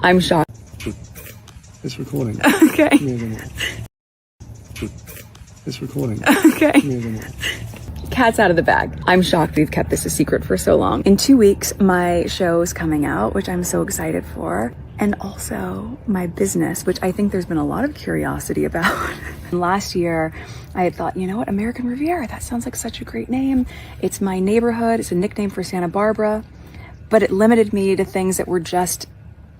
I'm shocked. It's recording. Okay. It's recording. Okay. Cat's out of the bag. I'm shocked we've kept this a secret for so long. In 2 weeks, my show is coming out, which I'm so excited for. And also my business, which I think there's been a lot of curiosity about. Last year, I had thought, you know what, American Riviera, that sounds like such a great name. It's my neighborhood. It's a nickname for Santa Barbara. But it limited me to things that were just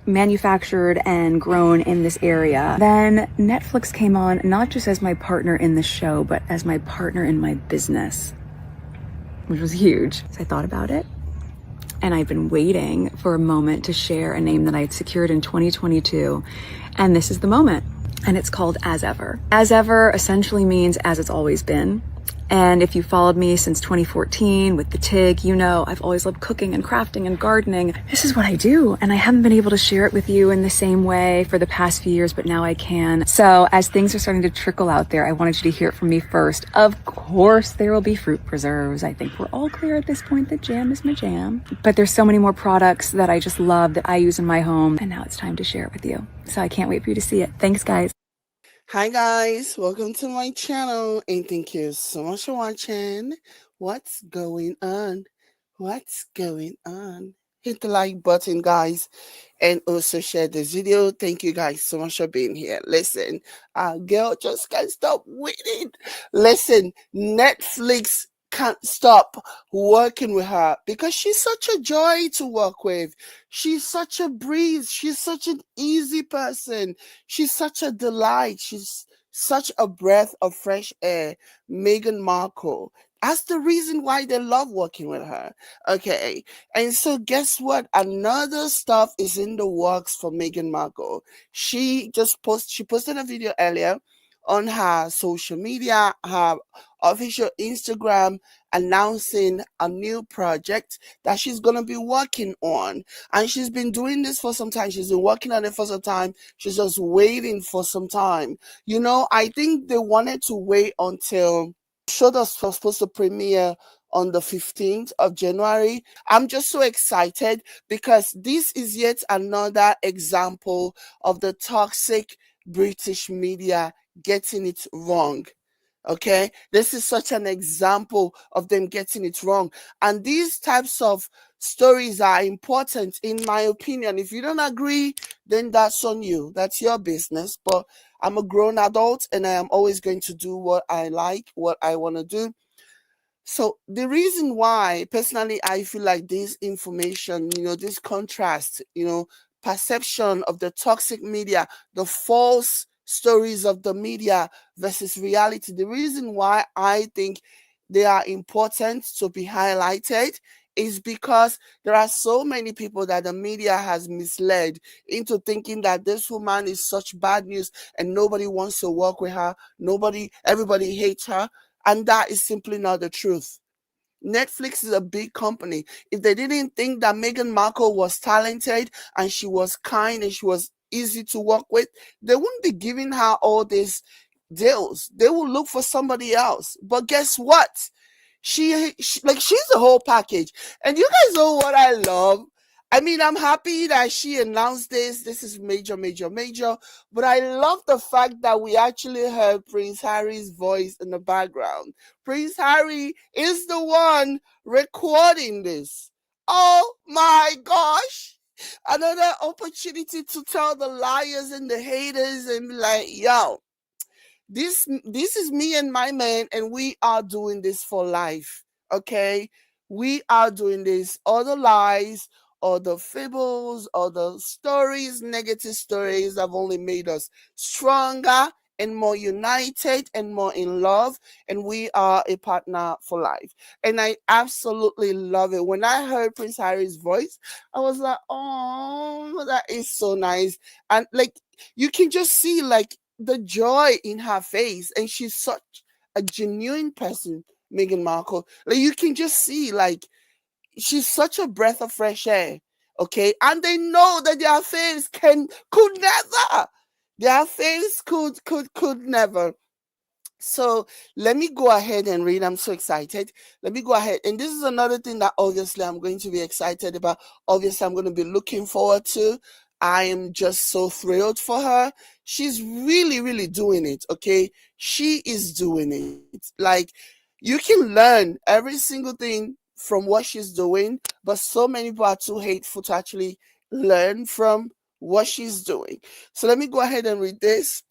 manufactured and grown in this area. Then Netflix came on, not just as my partner in the show, but as my partner in my business, which was huge. So I thought about it, and I've been waiting for a moment to share a name that I had secured in 2022. And this is the moment. And it's called As Ever. As Ever essentially means as it's always been. And if you followed me since 2014 with the TIG, you know I've always loved cooking and crafting and gardening. This is what I do, and I haven't been able to share it with you in the same way for the past few years, but now I can. So as things are starting to trickle out there, I wanted you to hear it from me first. Of course, there will be fruit preserves. I think we're all clear at this point that jam is my jam. But there's so many more products that I just love that I use in my home, and now it's time to share it with you. So I can't wait for you to see it. Thanks, guys. Hi guys, welcome to my channel and thank you so much for watching. What's going on? What's going on? Hit the like button, guys, and also share this video. Thank you guys so much for being here. Listen, our girl just can't stop waiting. Listen, Netflix can't stop working with her because she's such a joy to work with. She's such a breeze. She's such an easy person. She's such a delight. She's such a breath of fresh air. Meghan Markle. That's the reason why they love working with her. Okay. And so guess what? Another stuff is in the works for Meghan Markle. She posted a video earlier on her social media, her official Instagram, announcing a new project that she's going to be working on. And she's been doing this for some time. She's been working on it for some time. She's just waiting for some time. You know, I think they wanted to wait until the show that's supposed to premiere on the 15th of January. I'm just so excited because this is yet another example of the toxic British media getting it wrong. Okay, this is such an example of them getting it wrong, and these types of stories are important in my opinion. If you don't agree, then that's on you, that's your business. But I'm a grown adult and I am always going to do what I like, what I want to do. So the reason why personally I feel like this information, this contrast, perception of the toxic media, the false stories of the media versus reality, the reason why I think they are important to be highlighted is because there are so many people that the media has misled into thinking that this woman is such bad news and nobody wants to work with her, everybody hates her. And that is simply not the truth. Netflix is a big company. If they didn't think that Meghan Markle was talented and she was kind and she was easy to work with, they wouldn't be giving her all these deals. They will look for somebody else. But guess what? She's the whole package. And you guys know what I love? I mean, I'm happy that she announced this. This is major, major, major. But I love the fact that we actually heard Prince Harry's voice in the background. Prince Harry is the one recording this. Oh my gosh. Another opportunity to tell the liars and the haters and be like, yo, this is me and my man, and we are doing this for life. Okay? We are doing this. All the lies, or the fables, or the stories, negative stories have only made us stronger and more united and more in love, and we are a partner for life. And I absolutely love it. When I heard Prince Harry's voice, I was like, oh, that is so nice. And like, you can just see like the joy in her face, and she's such a genuine person, Meghan Markle. Like, you can just see like she's such a breath of fresh air. Okay, and they know that their faves could never. Their faves could never. So let me go ahead and read. I'm so excited. Let me go ahead. And this is another thing that obviously I'm going to be excited about. Obviously, I'm going to be looking forward to. I am just so thrilled for her. She's really, really doing it, okay? She is doing it. Like, you can learn every single thing from what she's doing, but so many people are too hateful to actually learn from what she's doing. So let me go ahead and read this.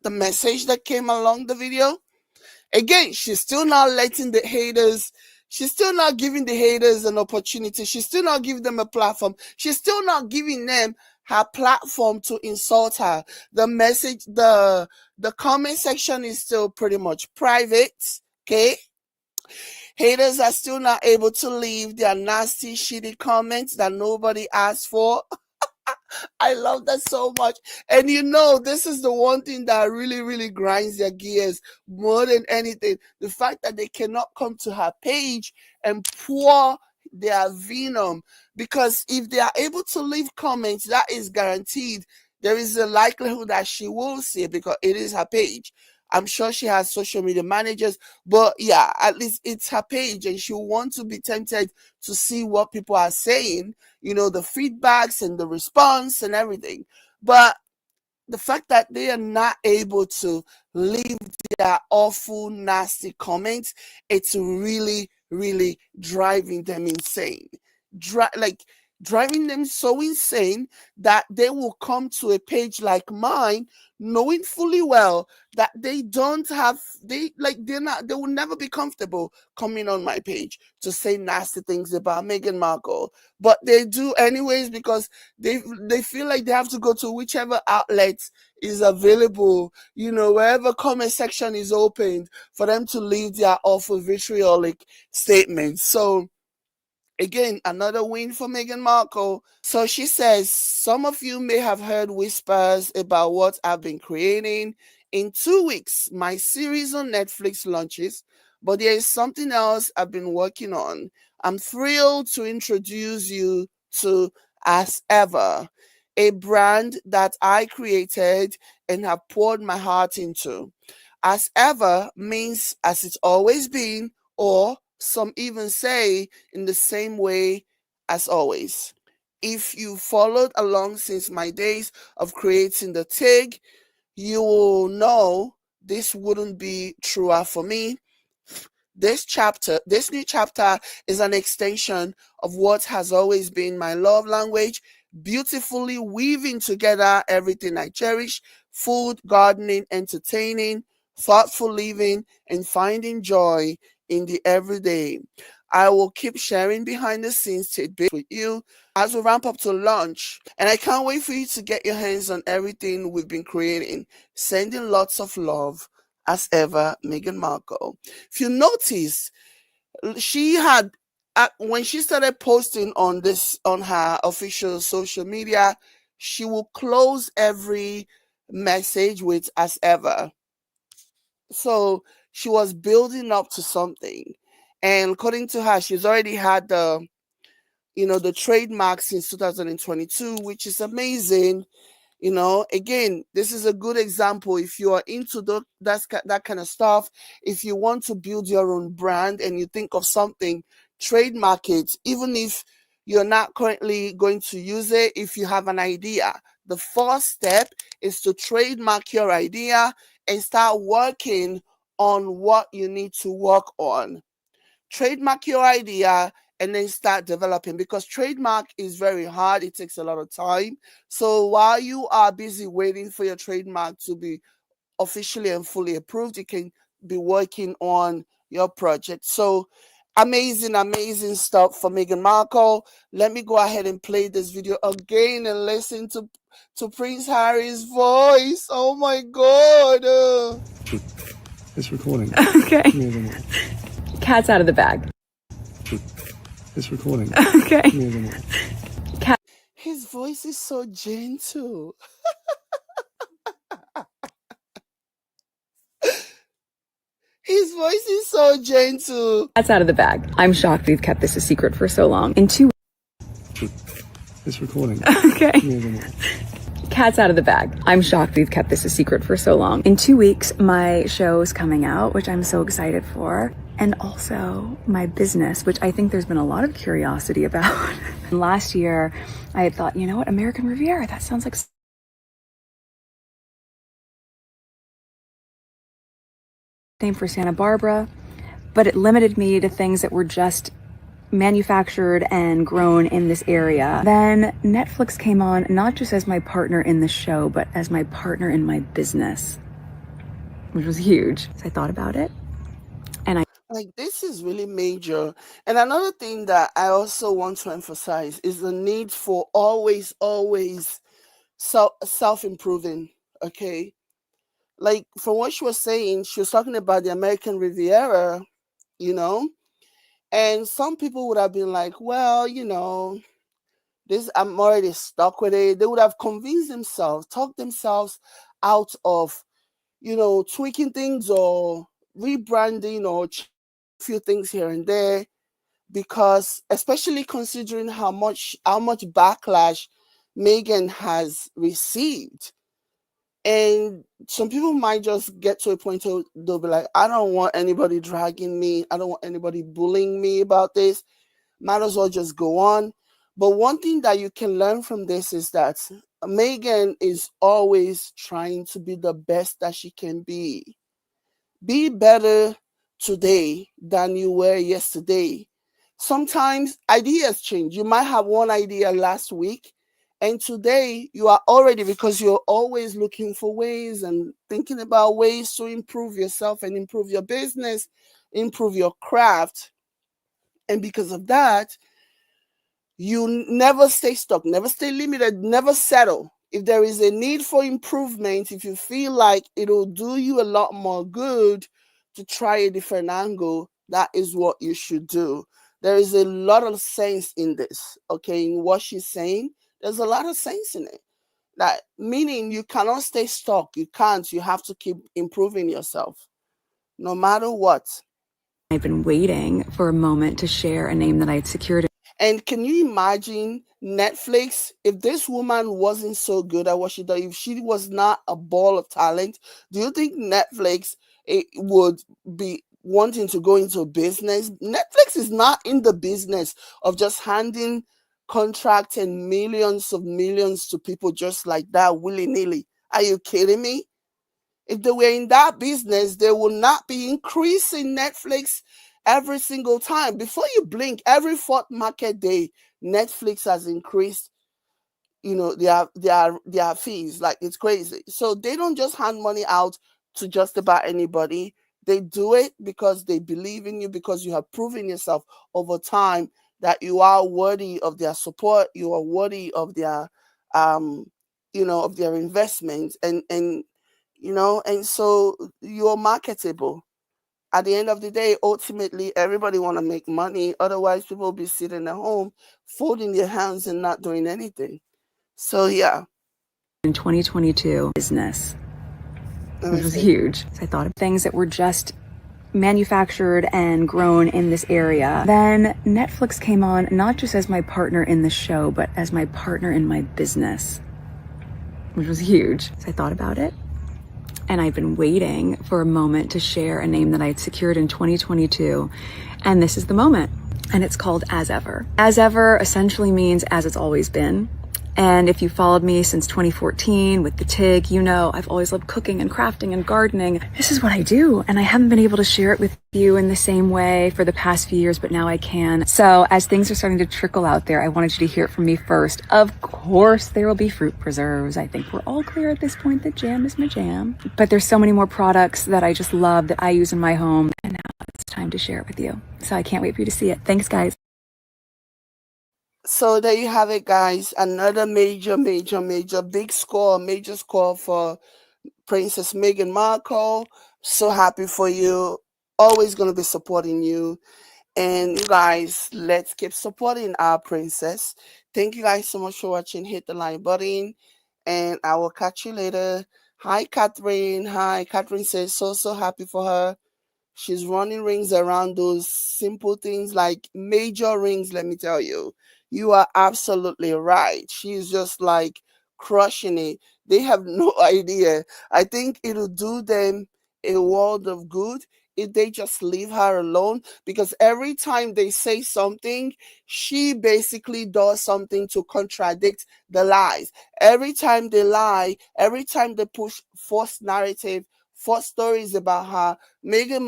The message that came along the video. Again, she's still not letting the haters, she's still not giving the haters an opportunity. She's still not giving them a platform. She's still not giving them her platform to insult her. The message, the comment section is still pretty much private, okay? Haters are still not able to leave their nasty, shitty comments that nobody asked for. I love that so much. And you know, this is the one thing that really, really grinds their gears more than anything. The fact that they cannot come to her page and pour their venom. Because if they are able to leave comments, that is guaranteed. There is a likelihood that she will see it because it is her page. I'm sure she has social media managers, but yeah, at least it's her page and she'll want to be tempted to see what people are saying, you know, the feedbacks and the response and everything. But the fact that they are not able to leave their awful, nasty comments, it's really, really driving them insane. Driving them so insane that they will come to a page like mine knowing fully well that they will never be comfortable coming on my page to say nasty things about Meghan Markle, but they do anyways because they feel like they have to go to whichever outlet is available, you know, wherever comment section is opened for them to leave their awful vitriolic statements. So again, another win for Meghan Markle. So she says, some of you may have heard whispers about what I've been creating. In 2 weeks, my series on Netflix launches, but there is something else I've been working on. I'm thrilled to introduce you to As Ever, a brand that I created and have poured my heart into. As Ever means as it's always been, or some even say in the same way as always. If you followed along since my days of creating the TIG, you will know this wouldn't be truer for me. This new chapter is an extension of what has always been my love language, beautifully weaving together everything I cherish: food, gardening, entertaining, thoughtful living, and finding joy in the everyday. I will keep sharing behind the scenes tidbits with you as we ramp up to launch. And I can't wait for you to get your hands on everything we've been creating. Sending lots of love. As ever, Meghan Markle. If you notice, she had, when she started posting on her official social media, she will close every message with "as ever." So she was building up to something. And according to her, she's already had the trademark since 2022, which is amazing. You know, again, this is a good example. If you are into that kind of stuff, if you want to build your own brand and you think of something, trademark it. Even if you're not currently going to use it, if you have an idea, the first step is to trademark your idea and start working on what you need to work on. Trademark your idea and then start developing, because trademark is very hard. It takes a lot of time. So while you are busy waiting for your trademark to be officially and fully approved, you can be working on your project. So amazing, amazing stuff for Meghan Markle. Let me go ahead and play this video again and listen to Prince Harry's voice. Oh my God. It's recording. Okay. Cat's out of the bag. It's recording. Okay. His voice is so gentle. His voice is so gentle. Cat's out of the bag. I'm shocked we've kept this a secret for so long. In 2 It's recording. Okay. Cat's out of the bag. I'm shocked we've kept this a secret for so long. In 2 weeks, my show's coming out, which I'm so excited for. And also my business, which I think there's been a lot of curiosity about. Last year, I had thought, you know what, American Riviera, that sounds like name for Santa Barbara, but it limited me to things that were just manufactured and grown in this area. Then Netflix came on, not just as my partner in the show, but as my partner in my business, which was huge. So I thought about it, and Like, this is really major. And another thing that I also want to emphasize is the need for always self-improving. Okay. Like, from what she was saying, she was talking about the American Riviera, you know, and some people would have been like, well, this, I'm already stuck with it. They would have convinced themselves, talked themselves out of, tweaking things or rebranding or a few things here and there, because especially considering how much backlash Megan has received. And some people might just get to a point where they'll be like, I don't want anybody dragging me. I don't want anybody bullying me about this. Might as well just go on. But one thing that you can learn from this is that Megan is always trying to be the best that she can be. Be better today than you were yesterday. Sometimes ideas change. You might have one idea last week, and today you are already, because you're always looking for ways and thinking about ways to improve yourself and improve your business, improve your craft. And because of that, you never stay stuck, never stay limited, never settle. If there is a need for improvement, if you feel like it'll do you a lot more good to try a different angle, that is what you should do. There is a lot of sense in this, okay, in what she's saying. There's a lot of sense in it. That meaning you cannot stay stuck. You can't. You have to keep improving yourself, no matter what. I've been waiting for a moment to share a name that I had secured. And can you imagine Netflix if this woman wasn't so good at what she does, if she was not a ball of talent? Do you think Netflix would be wanting to go into business? Netflix is not in the business of just handing contracts and millions of millions to people just like that willy-nilly. Are you kidding me? If they were in that business, they will not be increasing Netflix every single time. Before you blink, every fourth market day, Netflix has increased, their fees. Like, it's crazy. So they don't just hand money out to just about anybody. They do it because they believe in you, because you have proven yourself over time that you are worthy of their support, you are worthy of their of their investment, and so you're marketable. At the end of the day, ultimately, everybody want to make money. Otherwise, people will be sitting at home, folding their hands and not doing anything. So yeah. In 2022, business, which was huge. So I thought of things that were just manufactured and grown in this area. Then Netflix came on, not just as my partner in the show, but as my partner in my business, which was huge. So I thought about it, and I've been waiting for a moment to share a name that I had secured in 2022. And this is the moment. And it's called As Ever. As Ever essentially means as it's always been. And if you followed me since 2014 with the TIG, you know I've always loved cooking and crafting and gardening. This is what I do, and I haven't been able to share it with you in the same way for the past few years, but now I can. So as things are starting to trickle out there, I wanted you to hear it from me first. Of course, there will be fruit preserves. I think we're all clear at this point that jam is my jam. But there's so many more products that I just love that I use in my home, and now it's time to share it with you. So I can't wait for you to see it. Thanks, guys. So there you have it, guys. Another major score for Princess Meghan Markle. So happy for you. Always going to be supporting you. And you guys, let's keep supporting our princess. Thank you guys so much for watching. Hit the like button, and I will catch you later. Hi, Catherine. Hi, Catherine says so happy for her. She's running rings around those simple things, like major rings. Let me tell you, you are absolutely right. She's just like crushing it. They have no idea. I think it'll do them a world of good if they just leave her alone, because every time they say something, she basically does something to contradict the lies. Every time they lie, every time they push false narrative, false stories about her, Meghan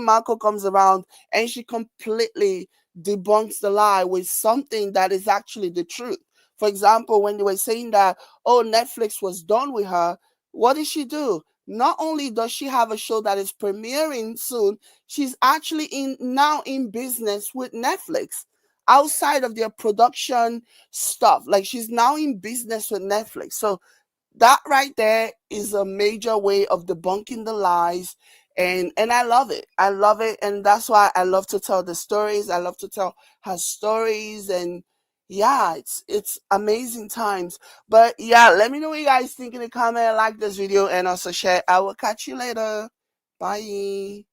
Markle comes around and she completely debunks the lie with something that is actually the truth. For example, when they were saying that, oh, Netflix was done with her, what did she do? Not only does she have a show that is premiering soon, she's actually now in business with Netflix outside of their production stuff. Like, she's now in business with Netflix. So that right there is a major way of debunking the lies, and I love it. I love it, and that's why I love to tell the stories. I love to tell her stories, and yeah, it's amazing times. But yeah, let me know what you guys think in the comment, like this video, and also share. I will catch you later. Bye.